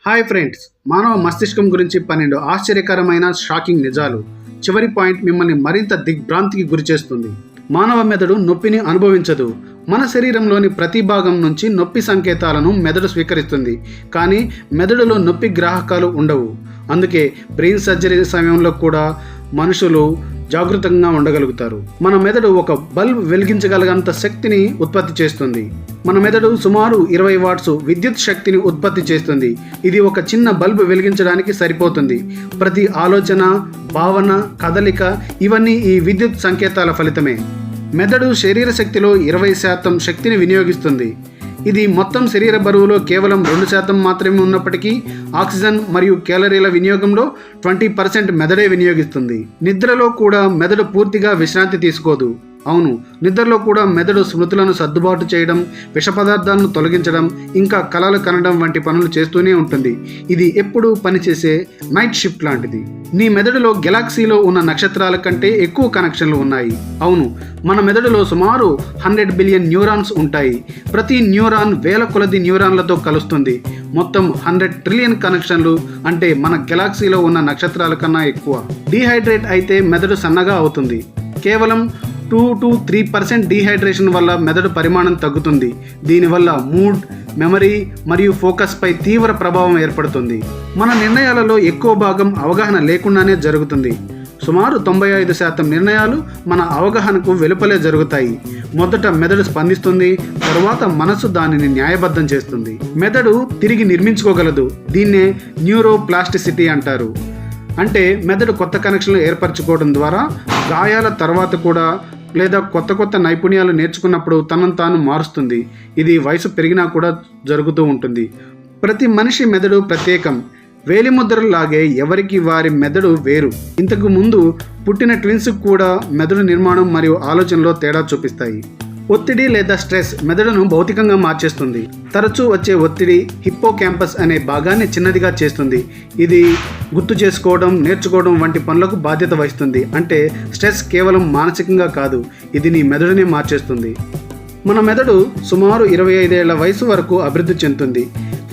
Hi friends, మానవ మస్తిష్కం గురించి 12 ఆశ్చర్యకరమైన షాకింగ్ నిజాలు. చివరి పాయింట్ మిమ్మల్ని మరింత దిగ్భ్రాంతికి గురిచేస్తుంది. మానవ మెదడు నొప్పిని అనుభవించదు. మన శరీరంలోని ప్రతి భాగం నుంచి నొప్పి సంకేతాలను మెదడు స్వీకరిస్తుంది, కానీ మెదడులో నొప్పి గ్రాహకాలు ఉండవు. అందుకే బ్రెయిన్ సర్జరీ సమయంలో కూడా మనుషులు జాగృతంగా ఉండగలుగుతారు. మన మెదడు ఒక బల్బ్ వెలిగించగలిగంత శక్తిని ఉత్పత్తి చేస్తుంది. మన మెదడు సుమారు 20 వాట్స్ విద్యుత్ శక్తిని ఉత్పత్తి చేస్తుంది. ఇది ఒక చిన్న బల్బ్ వెలిగించడానికి సరిపోతుంది. ప్రతి ఆలోచన, భావన, కదలిక ఇవన్నీ ఈ విద్యుత్ సంకేతాల ఫలితమే. మెదడు శరీర శక్తిలో 20% శక్తిని వినియోగిస్తుంది. ఇది మొత్తం శరీర బరువులో కేవలం 2% మాత్రమే ఉన్నప్పటికీ ఆక్సిజన్ మరియు క్యాలరీల వినియోగంలో 20% మెదడే వినియోగిస్తుంది. నిద్రలో కూడా మెదడు పూర్తిగా విశ్రాంతి తీసుకోదు. అవును, నిద్రలో కూడా మెదడు స్మృతులను సర్దుబాటు చేయడం, విష పదార్థాలను తొలగించడం, ఇంకా కలలు కనడం వంటి పనులు చేస్తూనే ఉంటుంది. ఇది ఎప్పుడూ పనిచేసే నైట్ షిఫ్ట్ లాంటిది. నీ మెదడులో గెలాక్సీలో ఉన్న నక్షత్రాల కంటే ఎక్కువ కనెక్షన్లు ఉన్నాయి. అవును, మన మెదడులో సుమారు 100 బిలియన్ న్యూరాన్స్ ఉంటాయి. ప్రతి న్యూరాన్ వేల కొలది న్యూరాన్లతో కలుస్తుంది. మొత్తం 100 ట్రిలియన్ కనెక్షన్లు, అంటే మన గెలాక్సీలో ఉన్న నక్షత్రాల కన్నా ఎక్కువ. డీహైడ్రేట్ అయితే మెదడు సన్నగా అవుతుంది. కేవలం 2 to 3% డీహైడ్రేషన్ వల్ల మెదడు పరిమాణం తగ్గుతుంది. దీనివల్ల మూడ్, మెమరీ మరియు ఫోకస్పై తీవ్ర ప్రభావం ఏర్పడుతుంది. మన నిర్ణయాలలో ఎక్కువ భాగం అవగాహన లేకుండానే జరుగుతుంది. సుమారు 95% నిర్ణయాలు మన అవగాహనకు వెలుపలే జరుగుతాయి. మొదట మెదడు స్పందిస్తుంది, తరువాత మనసు దానిని న్యాయబద్ధం చేస్తుంది. మెదడు తిరిగి నిర్మించుకోగలదు. దీన్నే న్యూరోప్లాస్టిసిటీ అంటారు. అంటే మెదడు కొత్త కనెక్షన్లు ఏర్పరచుకోవడం ద్వారా గాయాల తర్వాత కూడా లేదా కొత్త నైపుణ్యాలు నేర్చుకున్నప్పుడు తనను తాను మారుస్తుంది. ఇది వయసు పెరిగినా కూడా జరుగుతూ ఉంటుంది. ప్రతి మనిషి మెదడు ప్రత్యేకం. వేలిముద్రలాగే ఎవరికి వారి మెదడు వేరు. ఇంతకు ముందు పుట్టిన ట్విన్స్ కూడా మెదడు నిర్మాణం మరియు ఆలోచనలో తేడా చూపిస్తాయి. ఒత్తిడి లేదా స్ట్రెస్ మెదడును భౌతికంగా మార్చేస్తుంది. తరచూ వచ్చే ఒత్తిడి హిప్పో క్యాంపస్ అనే భాగాన్ని చిన్నదిగా చేస్తుంది. ఇది గుర్తు చేసుకోవడం, నేర్చుకోవడం వంటి పనులకు బాధ్యత వహిస్తుంది. అంటే స్ట్రెస్ కేవలం మానసికంగా కాదు, ఇది నీ మెదడునే మార్చేస్తుంది. మన మెదడు సుమారు 25 ఏళ్ల వయసు వరకు అభివృద్ధి చెందుతుంది.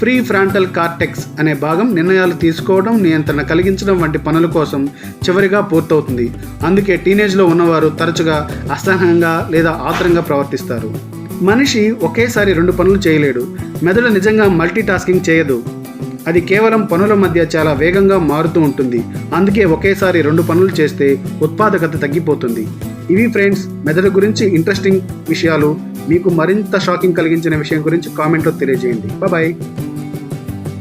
ప్రీ ఫ్రాంటల్ కార్టెక్స్ అనే భాగం నిర్ణయాలు తీసుకోవడం, నియంత్రణ కలిగించడం వంటి పనుల కోసం చివరిగా పూర్తవుతుంది. అందుకే టీనేజ్లో ఉన్నవారు తరచుగా అసహనంగా లేదా ఆత్రంగా ప్రవర్తిస్తారు. మనిషి ఒకేసారి 2 పనులు చేయలేడు. మెదడు నిజంగా మల్టీ టాస్కింగ్ చేయదు. అది కేవలం పనుల మధ్య చాలా వేగంగా మారుతూ ఉంటుంది. అందుకే ఒకేసారి 2 పనులు చేస్తే ఉత్పాదకత తగ్గిపోతుంది. ఇవి ఫ్రెండ్స్, మెదడు గురించి ఇంట్రెస్టింగ్ విషయాలు. మీకు మరింత షాకింగ్ కలిగించిన విషయం గురించి కామెంట్లో తెలియజేయండి. బాయ్.